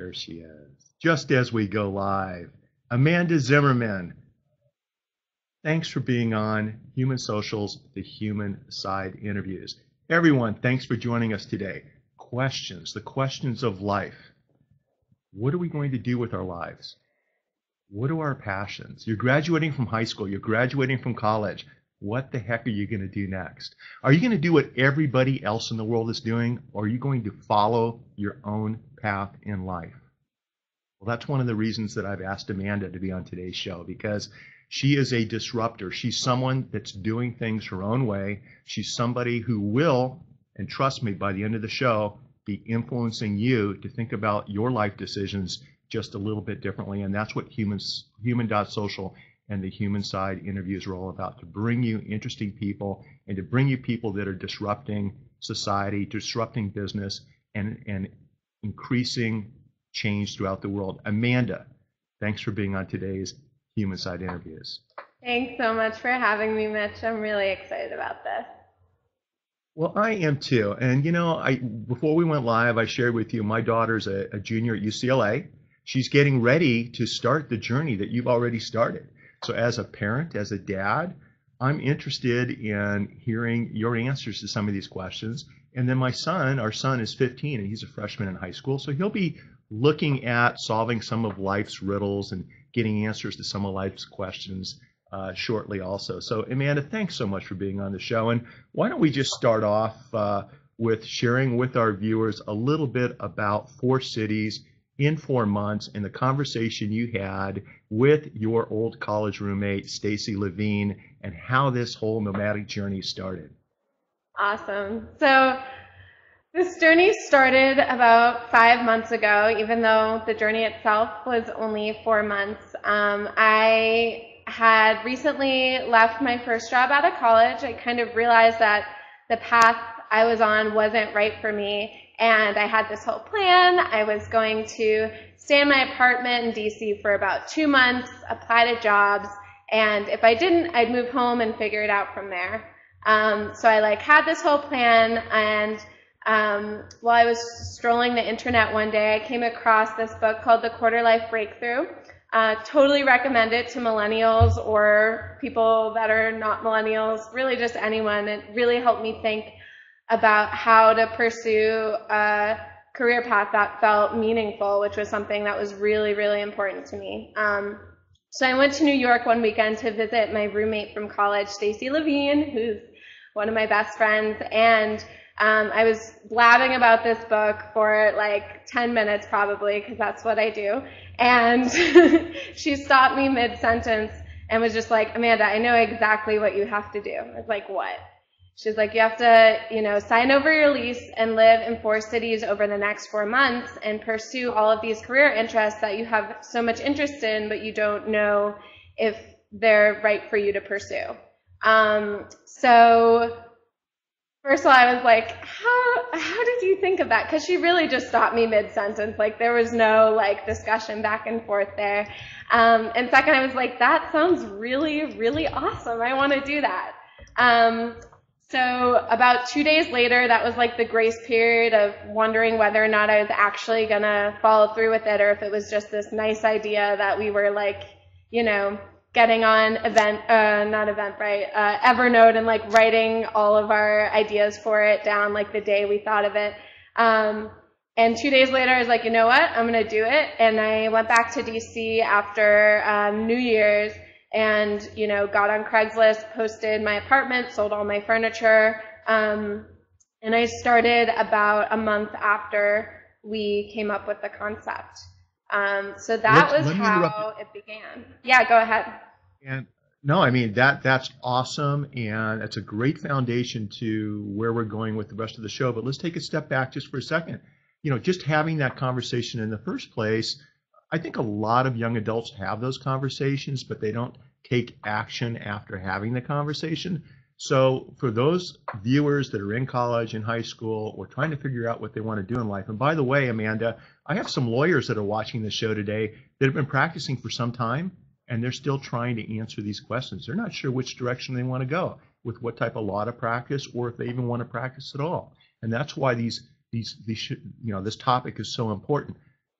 There she is. Just as we go live, Amanda Zimmerman, thanks for being on Human Socials, the Human Side Interviews. Everyone, thanks for joining us today. Questions, the questions of life. What are we going to do with our lives? What are our passions? You're graduating from high school. You're graduating from college. What the heck are you going to do next? Are you going to do what everybody else in the world is doing, or are you going to follow your own path in life? Well, that's one of the reasons that I've asked Amanda to be on today's show, because she is a disruptor. She's someone that's doing things her own way. She's somebody who will, and trust me, by the end of the show, be influencing you to think about your life decisions just a little bit differently. And that's what Human.Social and the Human Side Interviews are all about, to bring you interesting people and to bring you people that are disrupting society, disrupting business, and increasing change throughout the world. Amanda, thanks for being on today's Human Side Interviews. Thanks so much for having me, Mitch. I'm really excited about this. Well, I am too. And you know, before we went live, I shared with you my daughter's a junior at UCLA. She's getting ready to start the journey that you've already started. So as a parent, as a dad, I'm interested in hearing your answers to some of these questions. And then my son, our son is 15 and he's a freshman in high school. So he'll be looking at solving some of life's riddles and getting answers to some of life's questions shortly also. So Amanda, thanks so much for being on the show. And why don't we just start off with sharing with our viewers a little bit about 4 cities in 4 months and the conversation you had with your old college roommate, Stacy Levine, and how this whole nomadic journey started. Awesome. So this journey started about 5 months ago, even though the journey itself was only 4 months. I had recently left my first job out of college. I kind of realized that the path I was on wasn't right for me. And I had this whole plan. I was going to stay in my apartment in DC for about 2 months, apply to jobs, and if I didn't, I'd move home and figure it out from there. So I had this whole plan, and while I was strolling the internet one day, I came across this book called The Quarter Life Breakthrough. Totally recommend it to millennials or people that are not millennials, really just anyone. It really helped me think about how to pursue a career path that felt meaningful, which was something that was really, really important to me. So I went to New York one weekend to visit my roommate from college, Stacy Levine, who's one of my best friends, and I was blabbing about this book for 10 minutes probably, because that's what I do, and she stopped me mid-sentence and was just like, Amanda, I know exactly what you have to do. I was like, what? She's like, you have to, sign over your lease and live in 4 cities over the next 4 months and pursue all of these career interests that you have so much interest in, but you don't know if they're right for you to pursue. So first of all, I was like, how did you think of that? Because she really just stopped me mid-sentence. There was no discussion back and forth there. And second, I was like, that sounds really, really awesome. I want to do that. So about 2 days later, that was the grace period of wondering whether or not I was actually going to follow through with it, or if it was just this nice idea that we were getting on Evernote and writing all of our ideas for it down the day we thought of it. And 2 days later, I was like, you know what, I'm going to do it. And I went back to DC after New Year's, and got on Craigslist, posted my apartment, sold all my furniture, and I started about a month after we came up with the concept. So that was how it began. Yeah, go ahead. And no, I mean that's awesome, and that's a great foundation to where we're going with the rest of the show. But let's take a step back just for a second. Just having that conversation in the first place. I think a lot of young adults have those conversations, but they don't take action after having the conversation. So for those viewers that are in college, in high school, or trying to figure out what they want to do in life, and by the way, Amanda, I have some lawyers that are watching the show today that have been practicing for some time, and they're still trying to answer these questions. They're not sure which direction they want to go, with what type of law to practice, or if they even want to practice at all. And that's why this topic is so important.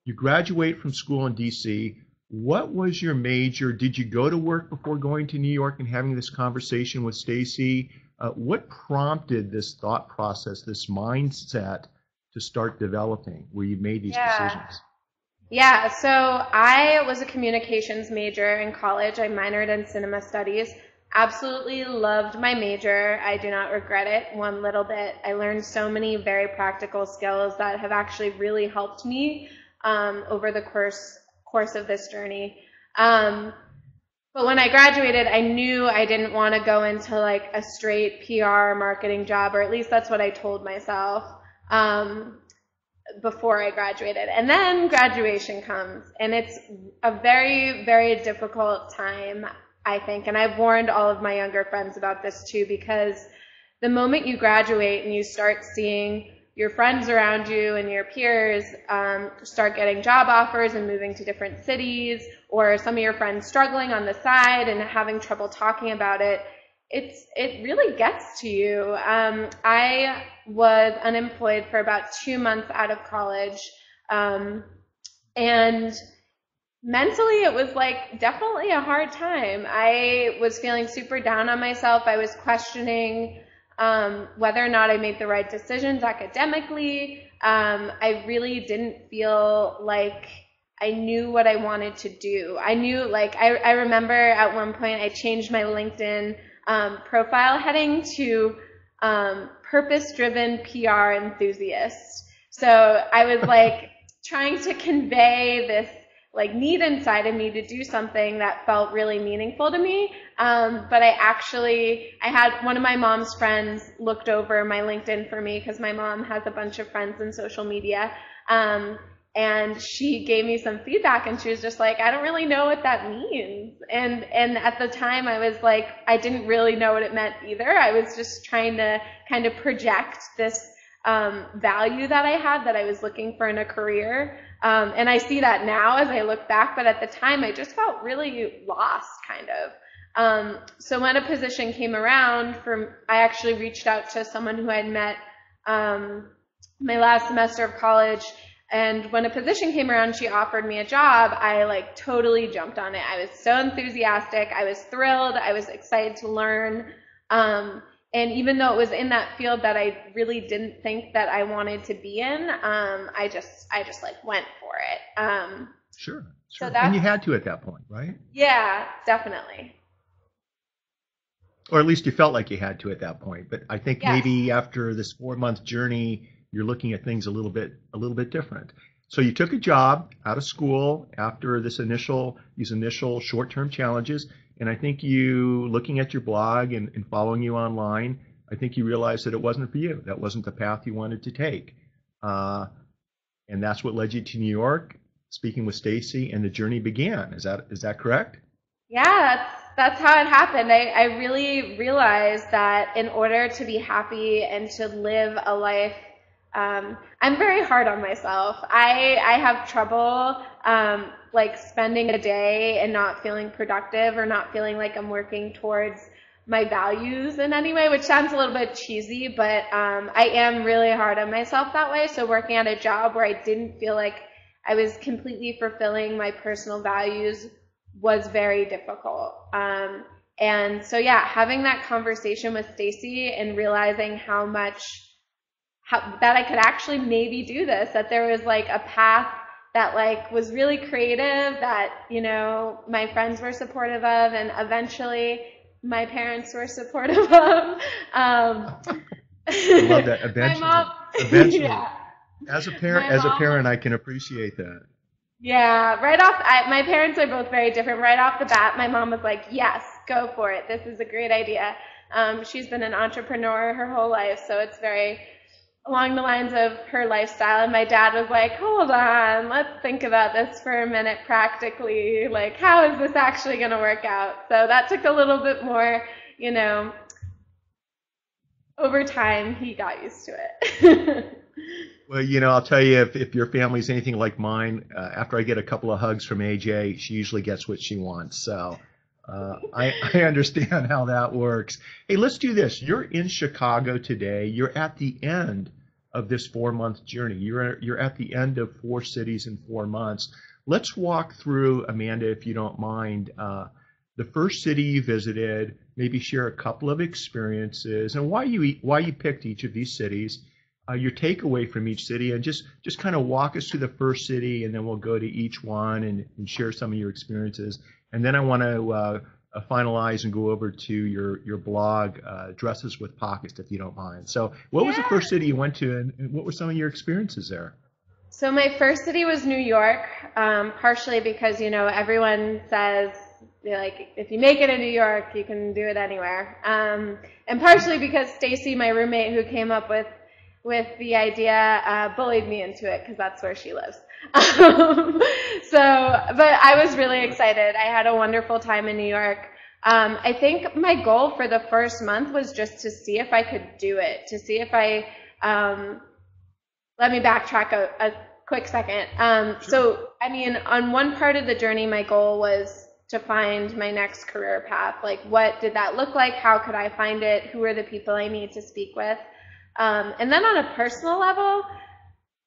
You graduate from school in DC. What was your major? Did you go to work before going to New York and having this conversation with Stacy? What prompted this thought process, this mindset to start developing where you made these Yeah. decisions? Yeah, so I was a communications major in college. I minored in cinema studies. Absolutely loved my major. I do not regret it one little bit. I learned so many very practical skills that have actually really helped me over the course of this journey. But when I graduated, I knew I didn't want to go into like a straight PR marketing job, or at least that's what I told myself. Before I graduated. And then graduation comes, and it's a very, very difficult time, I think. And I've warned all of my younger friends about this too, because the moment you graduate and you start seeing your friends around you and your peers start getting job offers and moving to different cities, or some of your friends struggling on the side and having trouble talking about it, it really gets to you. I was unemployed for about 2 months out of college, and mentally it was like definitely a hard time. I was feeling super down on myself. I was questioning whether or not I made the right decisions academically. I really didn't feel like I knew what I wanted to do. I knew, like, I remember at one point I changed my LinkedIn profile heading to purpose-driven PR enthusiast. So I was like trying to convey this like need inside of me to do something that felt really meaningful to me. But I had one of my mom's friends looked over my LinkedIn for me, because my mom has a bunch of friends in social media. And she gave me some feedback, and she was just like, I don't really know what that means. And at the time I was like, I didn't really know what it meant either. I was just trying to kind of project this value that I had, that I was looking for in a career. And I see that now as I look back, but at the time I just felt really lost, kind of. So when a position came around, I actually reached out to someone who I'd met my last semester of college. And when a position came around, she offered me a job. I like totally jumped on it. I was so enthusiastic. I was thrilled. I was excited to learn. And even though it was in that field that I really didn't think that I wanted to be in, I just like went for it. Sure. So And you had to at that point, right? Yeah, definitely. Or at least you felt like you had to at that point. But I think Yes. maybe after this 4-month journey, you're looking at things a little bit different. So you took a job out of school after these initial short-term challenges, and I think you, looking at your blog and following you online, I think you realized that it wasn't for you. That wasn't the path you wanted to take, and that's what led you to New York, speaking with Stacy, and the journey began. Is that correct? Yeah, that's how it happened. I really realized that in order to be happy and to live a life, I'm very hard on myself. I have trouble like spending a day and not feeling productive, or not feeling like I'm working towards my values in any way, which sounds a little bit cheesy, but I am really hard on myself that way. So working at a job where I didn't feel like I was completely fulfilling my personal values was very difficult. And so yeah, having that conversation with Stacy and realizing that I could actually maybe do this, that there was like a path that like was really creative, that, you know, my friends were supportive of, and eventually my parents were supportive of. I love that. Eventually. Yeah. As a parent, I can appreciate that. Yeah, my parents are both very different. Right off the bat, my mom was like, yes, go for it. This is a great idea. She's been an entrepreneur her whole life, so it's very along the lines of her lifestyle. And my dad was like, hold on, let's think about this for a minute practically. Like, how is this actually going to work out? So that took a little bit more, you know, over time he got used to it. Well, you know, I'll tell you, if your family's anything like mine, after I get a couple of hugs from AJ, she usually gets what she wants. So I understand how that works. Hey, let's do this. You're in Chicago today. You're at the end of this 4-month journey. You're at the end of 4 cities in 4 months. Let's walk through, Amanda, if you don't mind, the first city you visited, maybe share a couple of experiences and why you picked each of these cities, your takeaway from each city, and just kind of walk us through the first city, and then we'll go to each one and share some of your experiences. And then I want to finalize and go over to your blog, Dresses with Pockets, if you don't mind. So what was the first city you went to, and what were some of your experiences there? So my first city was New York, partially because, everyone says, like, if you make it in New York, you can do it anywhere. And partially because Stacy, my roommate who came up with the idea, bullied me into it because that's where she lives. But I was really excited. I had a wonderful time in New York. I think my goal for the first month was just to see if I could do it, to see if I, let me backtrack a quick second. Sure. So, on one part of the journey, my goal was to find my next career path. Like, what did that look like? How could I find it? Who are the people I need to speak with? And then on a personal level,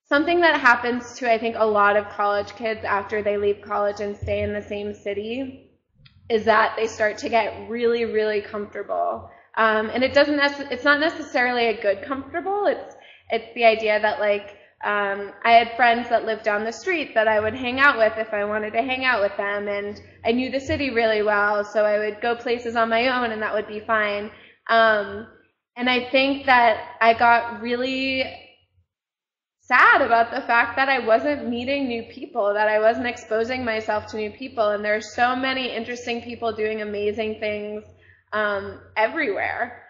something that happens to, I think, a lot of college kids after they leave college and stay in the same city is that they start to get really, really comfortable. And it's not necessarily a good comfortable. It's the idea that, like, I had friends that lived down the street that I would hang out with if I wanted to hang out with them, and I knew the city really well, so I would go places on my own and that would be fine. And I think that I got really sad about the fact that I wasn't meeting new people, that I wasn't exposing myself to new people. And there's so many interesting people doing amazing things everywhere.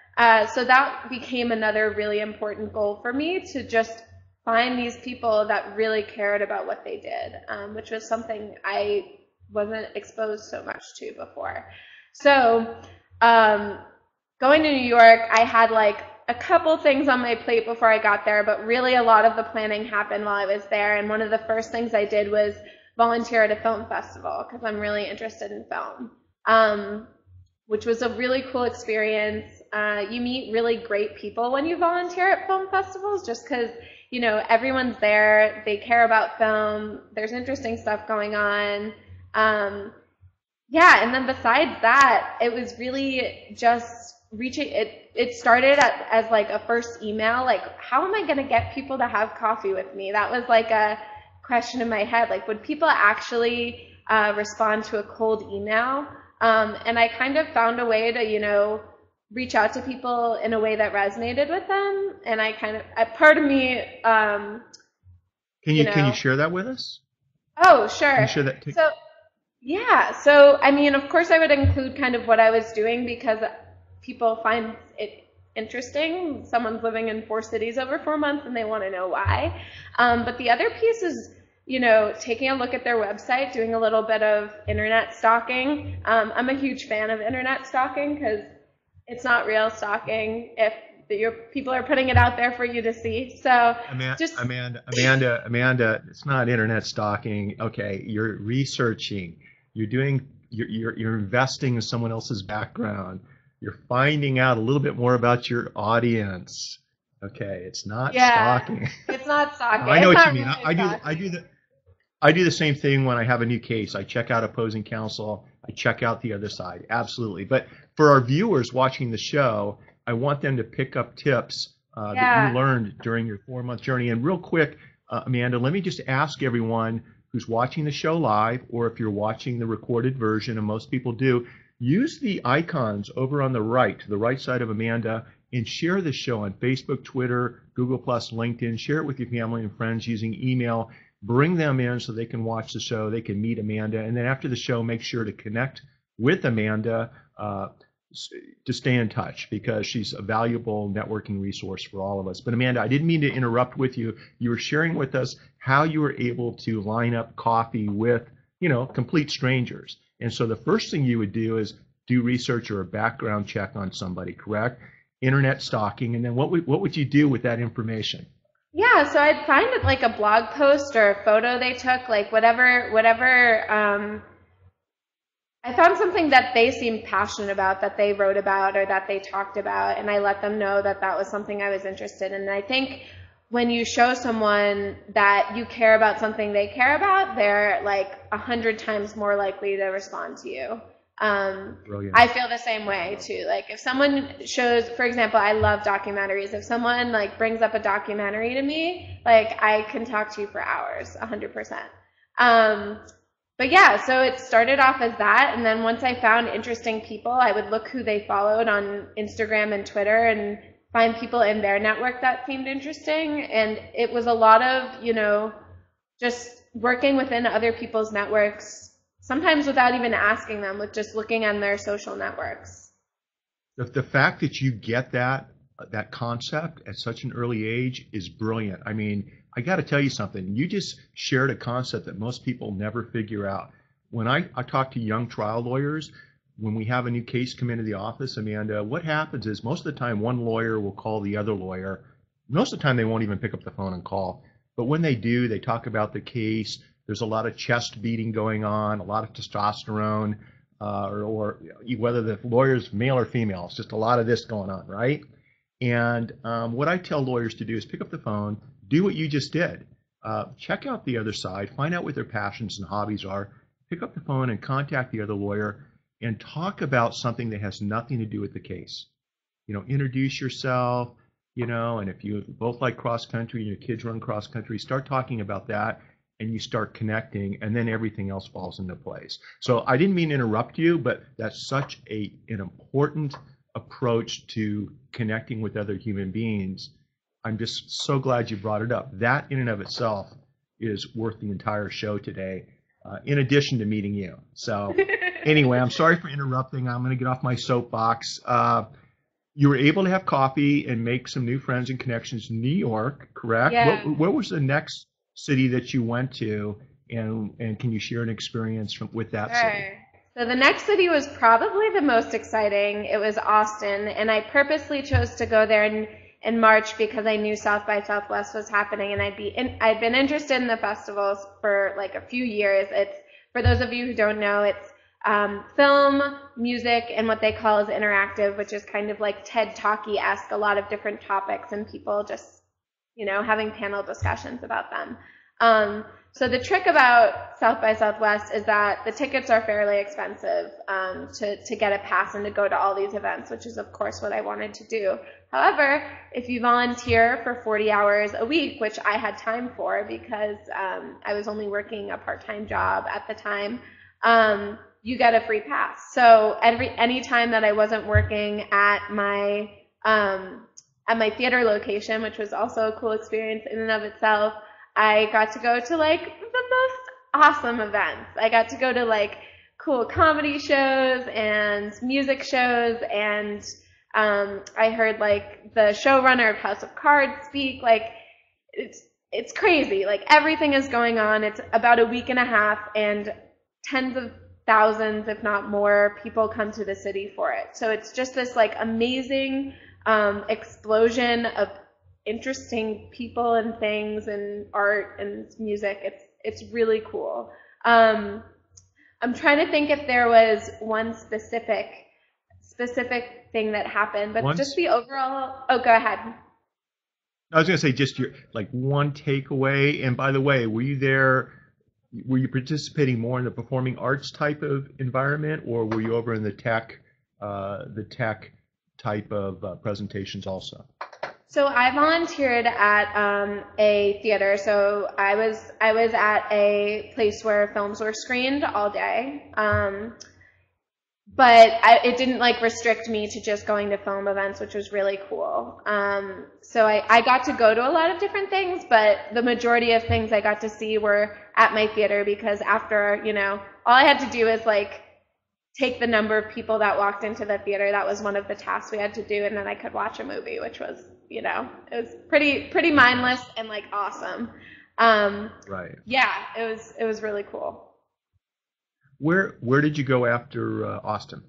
So that became another really important goal for me, to just find these people that really cared about what they did, which was something I wasn't exposed so much to before. So going to New York, I had like a couple things on my plate before I got there, but really a lot of the planning happened while I was there. And one of the first things I did was volunteer at a film festival because I'm really interested in film, which was a really cool experience. You meet really great people when you volunteer at film festivals, just because, everyone's there, they care about film, there's interesting stuff going on. And then besides that, it was really just reaching it started as like a first email, like, how am I going to get people to have coffee with me? That was like a question in my head, like, would people actually respond to a cold email? And I kind of found a way to, reach out to people in a way that resonated with them. And I kind of, part of me, can you share that with us? Oh, sure. Can you share that too? So, yeah. So, of course I would include kind of what I was doing because people find it interesting. Someone's living in 4 cities over 4 months and they want to know why. But the other piece is, taking a look at their website, doing a little bit of internet stalking. I'm a huge fan of internet stalking because it's not real stalking if people are putting it out there for you to see. So Amanda, it's not internet stalking. Okay, you're researching. You're investing in someone else's background. You're finding out a little bit more about your audience. Okay, it's not stalking. It's not stalking. I know what you mean. Really I do the same thing when I have a new case. I check out opposing counsel. I check out the other side. Absolutely. But for our viewers watching the show, I want them to pick up tips that you learned during your 4-month journey. And real quick, Amanda, let me just ask everyone who's watching the show live, or if you're watching the recorded version, and most people do, use the icons over on the right side of Amanda, and share the show on Facebook, Twitter, Google+, LinkedIn. Share it with your family and friends using email. Bring them in so they can watch the show, they can meet Amanda, and then after the show, make sure to connect with Amanda to stay in touch, because she's a valuable networking resource for all of us. But Amanda, I didn't mean to interrupt with you. You were sharing with us how you were able to line up coffee with, complete strangers. And so the first thing you would do is do research or a background check on somebody, correct? Internet stalking, and then what would you do with that information? Yeah, so I'd find it like a blog post or a photo they took, like whatever. I found something that they seemed passionate about, that they wrote about or that they talked about, and I let them know that that was something I was interested in. And I think when you show someone that you care about something they care about, they're like 100 times more likely to respond to you. Brilliant. I feel the same way too. Like if someone shows, for example, I love documentaries. If someone like brings up a documentary to me, like I can talk to you for hours, 100%. But yeah, so it started off as that, and then once I found interesting people, I would look who they followed on Instagram and Twitter and find people in their network that seemed interesting. And it was a lot of, just working within other people's networks, sometimes without even asking them, with just looking on their social networks. The fact that you get that concept at such an early age is brilliant. I mean, I got to tell you something. You just shared a concept that most people never figure out. When I talk to young trial lawyers, when we have a new case come into the office, Amanda, what happens is most of the time one lawyer will call the other lawyer. Most of the time they won't even pick up the phone and call. But when they do, they talk about the case. There's a lot of chest beating going on, a lot of testosterone, or whether the lawyer's male or female. It's just a lot of this going on, right? And what I tell lawyers to do is pick up the phone, do what you just did. Check out the other side, find out what their passions and hobbies are, pick up the phone and contact the other lawyer and talk about something that has nothing to do with the case. Introduce yourself, and if you both like cross country and your kids run cross country, start talking about that and you start connecting, and then everything else falls into place. So I didn't mean to interrupt you, but that's such an important approach to connecting with other human beings. I'm just so glad you brought it up. That in and of itself is worth the entire show today, in addition to meeting you. So anyway, I'm sorry for interrupting. I'm going to get off my soapbox. You were able to have coffee and make some new friends and connections in New York, correct? Yeah. What was the next city that you went to, and can you share an experience with that city? So the next city was probably the most exciting. It was Austin, and I purposely chose to go there in March because I knew South by Southwest was happening, and I'd been interested in the festivals for like a few years. It's, for those of you who don't know, it's film, music, and what they call is interactive, which is kind of like TED Talky-esque, a lot of different topics and people just, having panel discussions about them. So the trick about South by Southwest is that the tickets are fairly expensive to get a pass and to go to all these events, which is of course what I wanted to do. However, if you volunteer for 40 hours a week, which I had time for because I was only working a part-time job at the time, you get a free pass. So any time that I wasn't working at my theater location, which was also a cool experience in and of itself, I got to go to like the most awesome events. I got to go to like cool comedy shows and music shows, and I heard like the showrunner of House of Cards speak. Like it's crazy. Like everything is going on. It's about a week and a half, and tens of thousands, if not more, people come to the city for it. So it's just this like amazing explosion of interesting people and things and art and music. It's really cool. I'm trying to think if there was one specific thing that happened, but just the overall. Oh, go ahead. I was going to say just your like one takeaway. And by the way, were you participating more in the performing arts type of environment, or were you over in the tech type of presentations also? So I volunteered at a theater. So I was at a place where films were screened all day. But it didn't like restrict me to just going to film events, which was really cool. So I got to go to a lot of different things, but the majority of things I got to see were at my theater because after, all I had to do is like take the number of people that walked into the theater. That was one of the tasks we had to do, and then I could watch a movie, which was, it was pretty mindless and like awesome. Right. Yeah, it was really cool. Where did you go after Austin?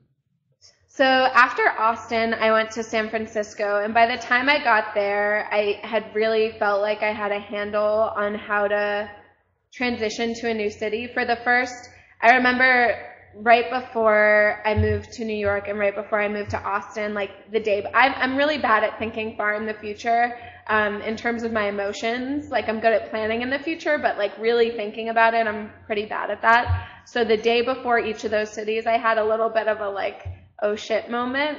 So after Austin, I went to San Francisco, and by the time I got there, I had really felt like I had a handle on how to transition to a new city. I remember right before I moved to New York and right before I moved to Austin, like the day, I'm really bad at thinking far in the future in terms of my emotions. Like I'm good at planning in the future, but like really thinking about it, I'm pretty bad at that. So the day before each of those cities, I had a little bit of a like, oh shit moment.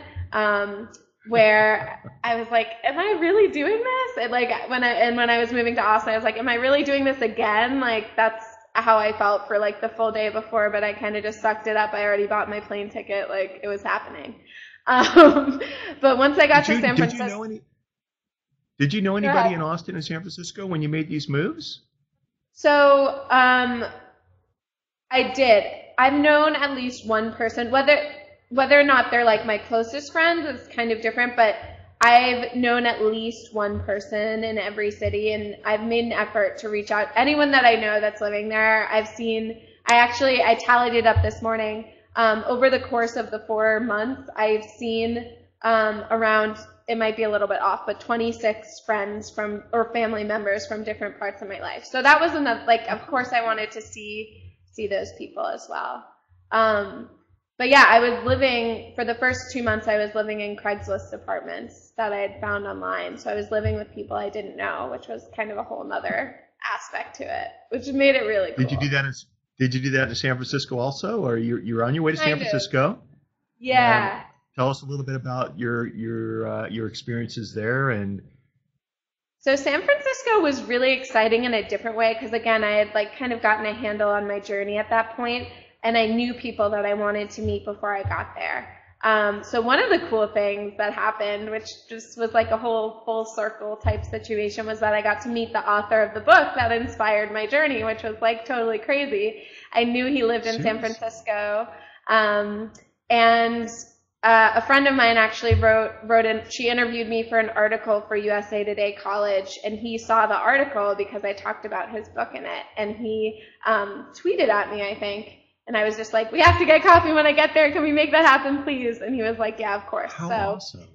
Where I was like, am I really doing this? And like when I was moving to Austin, I was like, am I really doing this again? Like that's how I felt for like the full day before, but I kind of just sucked it up. I already bought my plane ticket, like it was happening. But once I got to San Francisco, did you know anybody in Austin and San Francisco when you made these moves? So I did. I've known at least one person, whether or not they're like my closest friends is kind of different, but I've known at least one person in every city, and I've made an effort to reach out. Anyone that I know that's living there, I tallied it up this morning. Over the course of the 4 months, I've seen around, it might be a little bit off, but 26 friends or family members from different parts of my life. So that was enough. Like, of course I wanted to see those people as well. But yeah, for the first 2 months, I was living in Craigslist apartments that I had found online. So I was living with people I didn't know, which was kind of a whole nother aspect to it, which made it really cool. Did you do that in San Francisco also, or you're on your way to San Francisco? Yeah. Tell us a little bit about your experiences there. And so San Francisco was really exciting in a different way because, again, I had like kind of gotten a handle on my journey at that point. And I knew people that I wanted to meet before I got there. So one of the cool things that happened, which just was like a whole full circle type situation, was that I got to meet the author of the book that inspired my journey, which was like totally crazy. I knew he lived in San Francisco. And a friend of mine actually she interviewed me for an article for USA Today College, and he saw the article because I talked about his book in it, and he tweeted at me, I think. And I was just like, we have to get coffee when I get there. Can we make that happen, please? And he was like, yeah, of course. How awesome.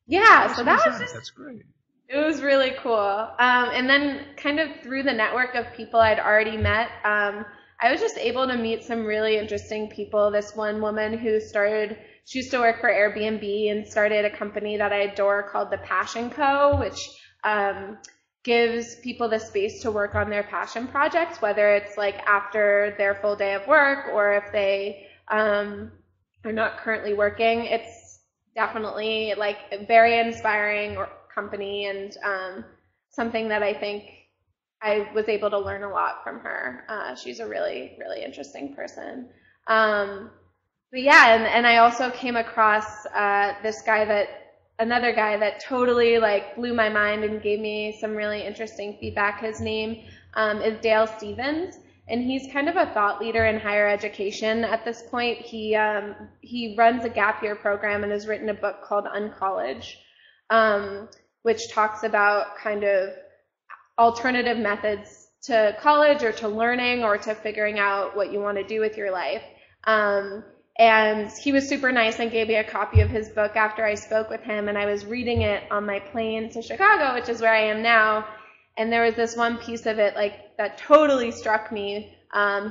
Yeah, so that was that's great. It was really cool. And then kind of through the network of people I'd already met, I was just able to meet some really interesting people. This one woman she used to work for Airbnb and started a company that I adore called The Passion Co., which gives people the space to work on their passion projects, whether it's like after their full day of work or if they are not currently working. It's definitely like a very inspiring company and something that I think I was able to learn a lot from her. She's a really, really interesting person. But yeah, and I also came across another guy that totally like blew my mind and gave me some really interesting feedback. His name is Dale Stevens, and he's kind of a thought leader in higher education at this point. He runs a gap year program and has written a book called Uncollege, which talks about kind of alternative methods to college or to learning or to figuring out what you want to do with your life. And he was super nice and gave me a copy of his book after I spoke with him, and I was reading it on my plane to Chicago, which is where I am now, and there was this one piece of it like that totally struck me.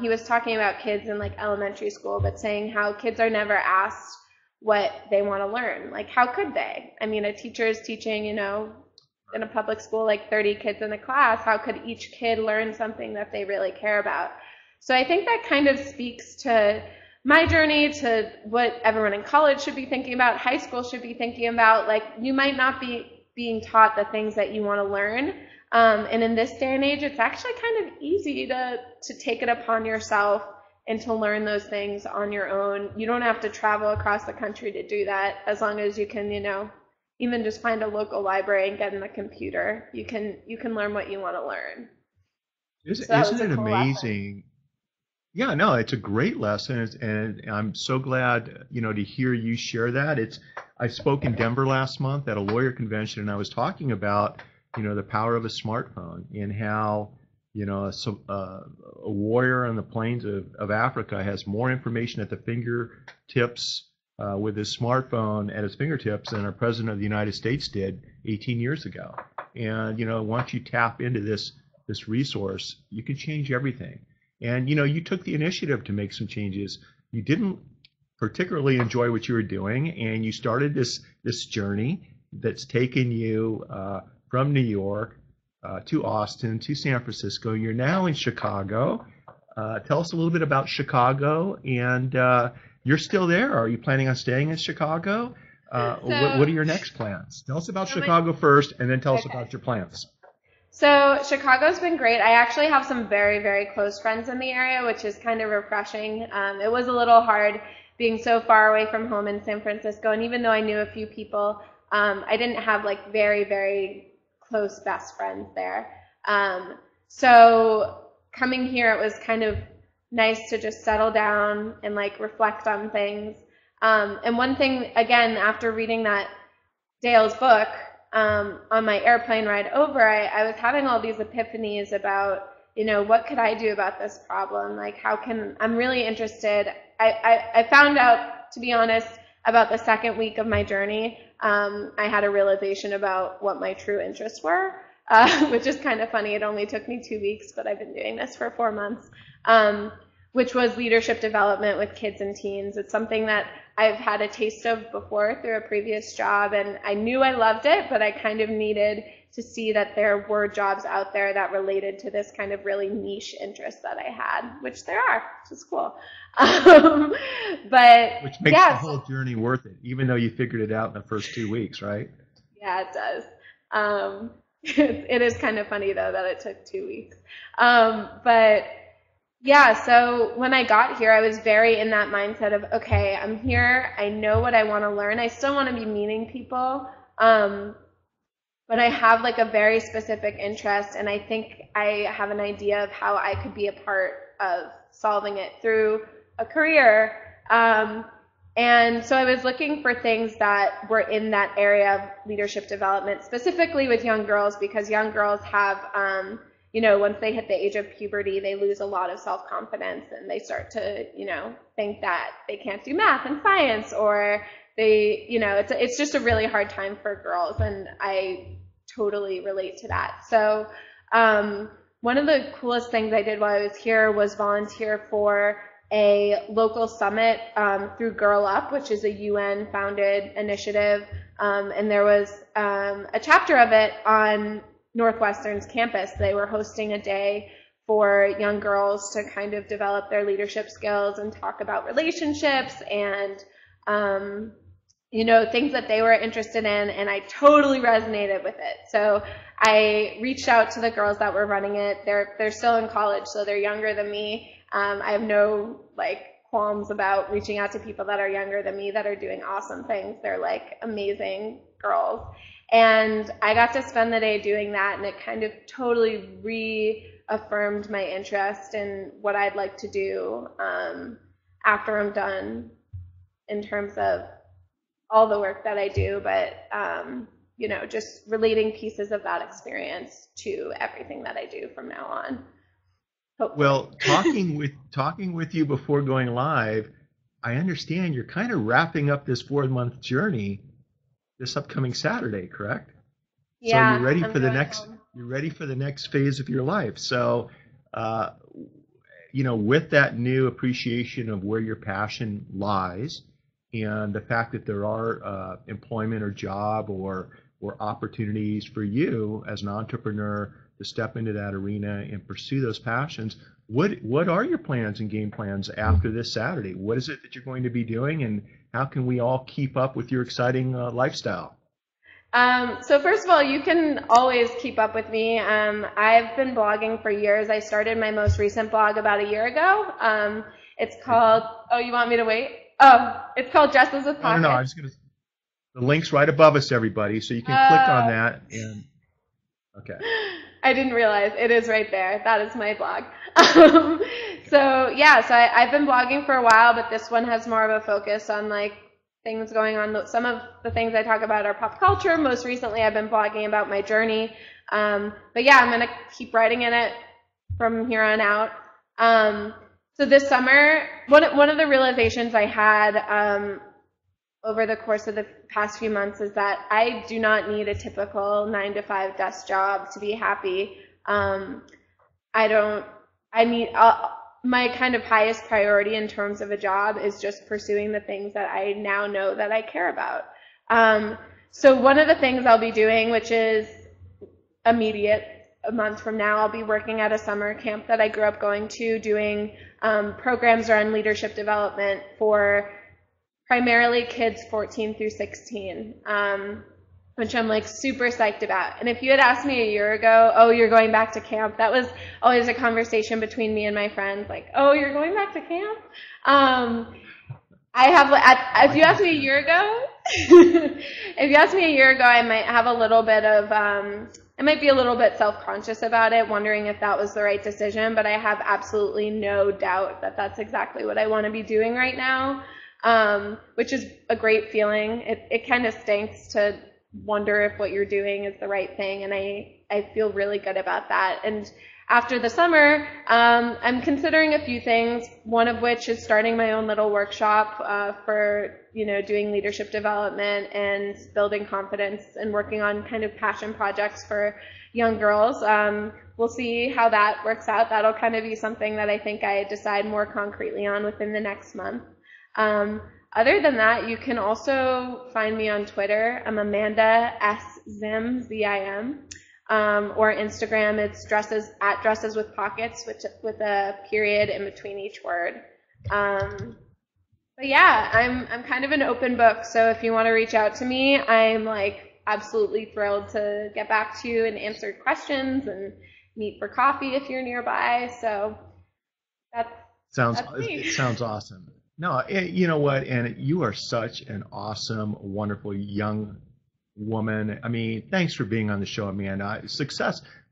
He was talking about kids in like elementary school, but saying how kids are never asked what they want to learn. Like, how could they? I mean, a teacher is teaching, in a public school, like 30 kids in a class. How could each kid learn something that they really care about? So I think that kind of speaks to my journey, to what everyone in college should be thinking about, high school should be thinking about. Like, you might not be being taught the things that you want to learn. And in this day and age, it's actually kind of easy to take it upon yourself and to learn those things on your own. You don't have to travel across the country to do that, as long as you can, even just find a local library and get in the computer. You can learn what you want to learn. Isn't it amazing? Lesson. Yeah, no, it's a great lesson, and I'm so glad, to hear you share that. I spoke in Denver last month at a lawyer convention, and I was talking about, the power of a smartphone and how, a warrior on the plains of Africa has more information at the fingertips with his smartphone at his fingertips than our president of the United States did 18 years ago. And, once you tap into this resource, you can change everything. And, you took the initiative to make some changes, you didn't particularly enjoy what you were doing, and you started this journey that's taken you from New York to Austin to San Francisco. You're now in Chicago. Tell us a little bit about Chicago, and you're still there. Are you planning on staying in Chicago? What are your next plans? Tell us about Chicago first, and then tell us about your plans. So Chicago's been great. I actually have some very, very close friends in the area, which is kind of refreshing. It was a little hard being so far away from home in San Francisco, and even though I knew a few people, I didn't have like very, very close best friends there. So coming here, it was kind of nice to just settle down and like reflect on things. And one thing, again, after reading that Dale's book, on my airplane ride over, I was having all these epiphanies about, what could I do about this problem? Like, I'm really interested. I found out, to be honest, about the second week of my journey, I had a realization about what my true interests were, which is kind of funny. It only took me 2 weeks, but I've been doing this for 4 months, which was leadership development with kids and teens. It's something that I've had a taste of before through a previous job, and I knew I loved it, but I kind of needed to see that there were jobs out there that related to this kind of really niche interest that I had, which there are, which is cool. But which makes the whole journey worth it, even though you figured it out in the first 2 weeks, right? Yeah, it does. It is kind of funny though that it took 2 weeks. But yeah, so when I got here, I was very in that mindset of, okay, I'm here, I know what I want to learn. I still want to be meeting people, but I have like a very specific interest, and I think I have an idea of how I could be a part of solving it through a career. And so I was looking for things that were in that area of leadership development, specifically with young girls, because young girls have, once they hit the age of puberty, they lose a lot of self-confidence, and they start to, think that they can't do math and science, or they, it's just a really hard time for girls, and I totally relate to that. So one of the coolest things I did while I was here was volunteer for a local summit through Girl Up, which is a UN-founded initiative, and there was a chapter of it on Northwestern's campus. They were hosting a day for young girls to kind of develop their leadership skills and talk about relationships and things that they were interested in, and I totally resonated with it. So I reached out to the girls that were running it. They're still in college, so they're younger than me. I have no qualms about reaching out to people that are younger than me that are doing awesome things. They're like amazing girls. And I got to spend the day doing that, and it kind of totally reaffirmed my interest in what I'd like to do after I'm done in terms of all the work that I do, but just relating pieces of that experience to everything that I do from now on. Hopefully. Well, talking with you before going live, I understand you're kind of wrapping up this 4-month journey this upcoming Saturday, correct? Yeah. So you're ready for the next. You're ready for the next phase of your life. So, with that new appreciation of where your passion lies, and the fact that there are employment or job or opportunities for you as an entrepreneur to step into that arena and pursue those passions, what are your plans and game plans after this Saturday? What is it that you're going to be doing, and how can we all keep up with your exciting lifestyle? So first of all, you can always keep up with me. I've been blogging for years. I started my most recent blog about a year ago. It's called, you want me to wait? It's called Dresses with Pockets. No, I'm just going to, the link's right above us, everybody, so you can click on that. And okay. I didn't realize it is right there. That is my blog. So I've been blogging for a while, but this one has more of a focus on things going on. Some of the things I talk about are pop culture. Most recently, I've been blogging about my journey. I'm going to keep writing in it from here on out. So this summer, one of the realizations I had over the course of the past few months is that I do not need a typical 9-to-5 desk job to be happy. my kind of highest priority in terms of a job is just pursuing the things that I now know that I care about. So one of the things I'll be doing, which is immediate, a month from now, I'll be working at a summer camp that I grew up going to, doing programs around leadership development for primarily kids 14 through 16, which I'm like super psyched about. And if you had asked me a year ago, oh, you're going back to camp, that was always a conversation between me and my friends, like, oh, you're going back to camp? If you asked me a year ago, I might have a little bit of, I might be a little bit self-conscious about it, wondering if that was the right decision, but I have absolutely no doubt that that's exactly what I want to be doing right now, which is a great feeling. It kind of stinks to wonder if what you're doing is the right thing, and I feel really good about that. And after the summer, I'm considering a few things, one of which is starting my own little workshop for, doing leadership development and building confidence and working on kind of passion projects for young girls. We'll see how that works out. That'll kind of be something that I think I decide more concretely on within the next month. Other than that, you can also find me on Twitter. I'm Amanda S. Zim, Z-I-M. Or Instagram, it's dresses with pockets, with a period in between each word. But yeah, I'm kind of an open book, so if you want to reach out to me, I'm like absolutely thrilled to get back to you and answer questions and meet for coffee if you're nearby. So that's me. It sounds awesome. No, you know what? And you are such an awesome, wonderful young woman. I mean, thanks for being on the show, Amanda.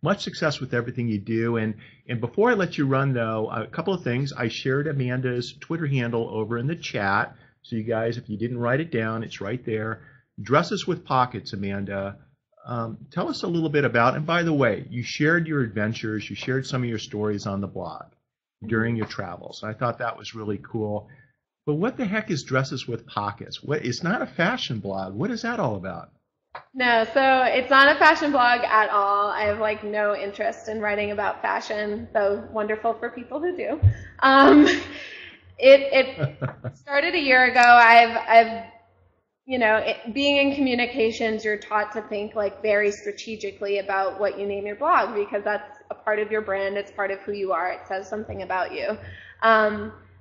Much success with everything you do. And before I let you run, though, a couple of things. I shared Amanda's Twitter handle over in the chat. So you guys, if you didn't write it down, it's right there. Dresses with Pockets, Amanda. Tell us a little bit about, and by the way, you shared your adventures, you shared some of your stories on the blog during your travels. I thought that was really cool. But what the heck is Dresses with Pockets? It's not a fashion blog. What is that all about? No, so it's not a fashion blog at all. I have like no interest in writing about fashion, though wonderful for people who do. It started a year ago. Being in communications, you're taught to think like very strategically about what you name your blog, because that's a part of your brand. It's part of who you are. It says something about you.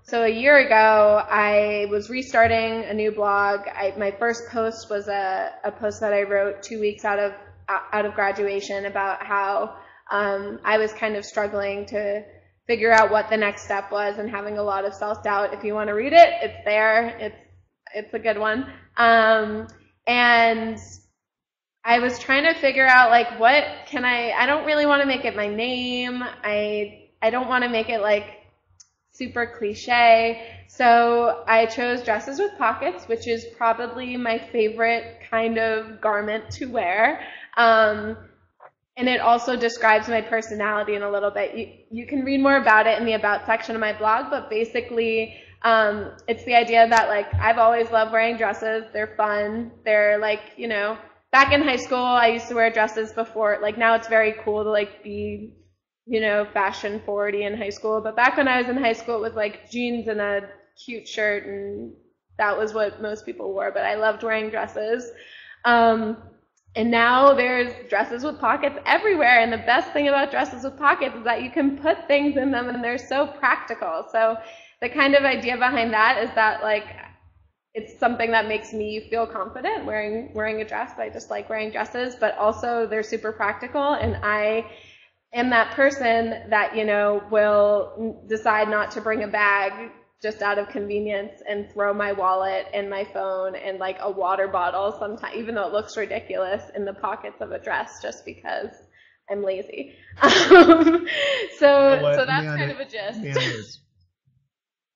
So a year ago, I was restarting a new blog. My first post was a post that I wrote 2 weeks out of graduation about how I was kind of struggling to figure out what the next step was and having a lot of self-doubt. If you want to read it, it's there. It's a good one. And I was trying to figure out like I don't really want to make it my name. I don't want to make it like super cliche. So I chose Dresses with Pockets, which is probably my favorite kind of garment to wear. And it also describes my personality in a little bit. You can read more about it in the About section of my blog, but basically it's the idea that like I've always loved wearing dresses. They're fun. They're like, back in high school, I used to wear dresses before. Like now it's very cool to like be fashion forwardy in high school. But back when I was in high school, it was like jeans and a cute shirt, and that was what most people wore. But I loved wearing dresses. And now there's dresses with pockets everywhere. And the best thing about dresses with pockets is that you can put things in them, and they're so practical. So the kind of idea behind that is that like it's something that makes me feel confident wearing a dress. I just like wearing dresses, but also they're super practical, and I am that person that, will decide not to bring a bag just out of convenience and throw my wallet and my phone and like a water bottle sometimes, even though it looks ridiculous, in the pockets of a dress just because I'm lazy. So that's kind of a gist.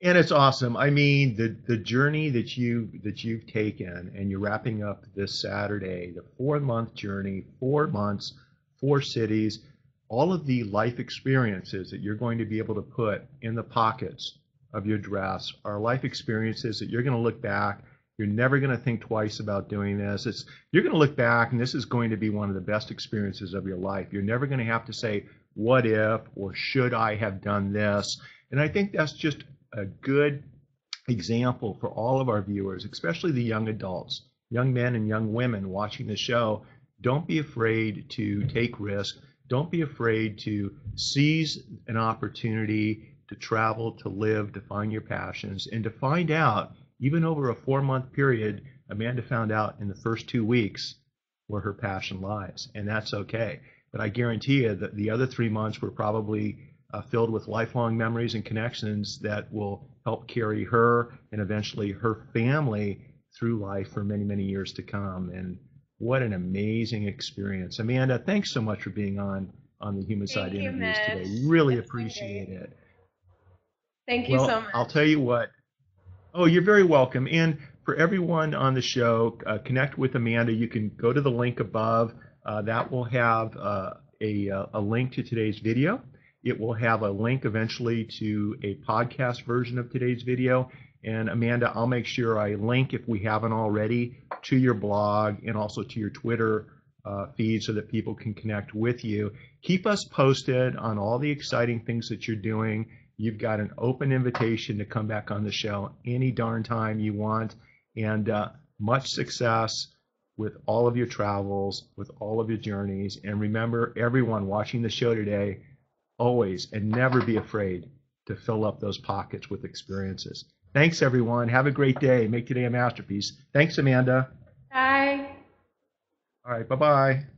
And it's awesome. I mean, the journey that you've taken, and you're wrapping up this Saturday, the 4-month journey, 4 months, 4 cities, all of the life experiences that you're going to be able to put in the pockets of your dress are life experiences that you're going to look back. You're never going to think twice about doing this. You're going to look back, and this is going to be one of the best experiences of your life. You're never going to have to say, what if, or should I have done this? And I think that's just a good example for all of our viewers, especially the young adults, young men and young women watching the show. Don't be afraid to take risks. Don't be afraid to seize an opportunity to travel, to live, to find your passions, and to find out, even over a 4-month period, Amanda found out in the first 2 weeks where her passion lies, and that's okay. But I guarantee you that the other 3 months were probably filled with lifelong memories and connections that will help carry her and eventually her family through life for many, many years to come. And what an amazing experience. Amanda, thanks so much for being on the Human Side Thank you, interviews Mitch. today. Really It's been appreciate great. it. Thank you so Well, much. I'll tell you what. Oh, you're very welcome. And for everyone on the show, connect with Amanda. You can go to the link above. That will have a link to today's video. It will have a link eventually to a podcast version of today's video. And Amanda, I'll make sure I link, if we haven't already, to your blog and also to your Twitter feed so that people can connect with you. Keep us posted on all the exciting things that you're doing. You've got an open invitation to come back on the show any darn time you want. And much success with all of your travels, with all of your journeys. And remember, everyone watching the show today, always and never be afraid to fill up those pockets with experiences. Thanks, everyone. Have a great day. Make today a masterpiece. Thanks, Amanda. Bye. All right. Bye-bye.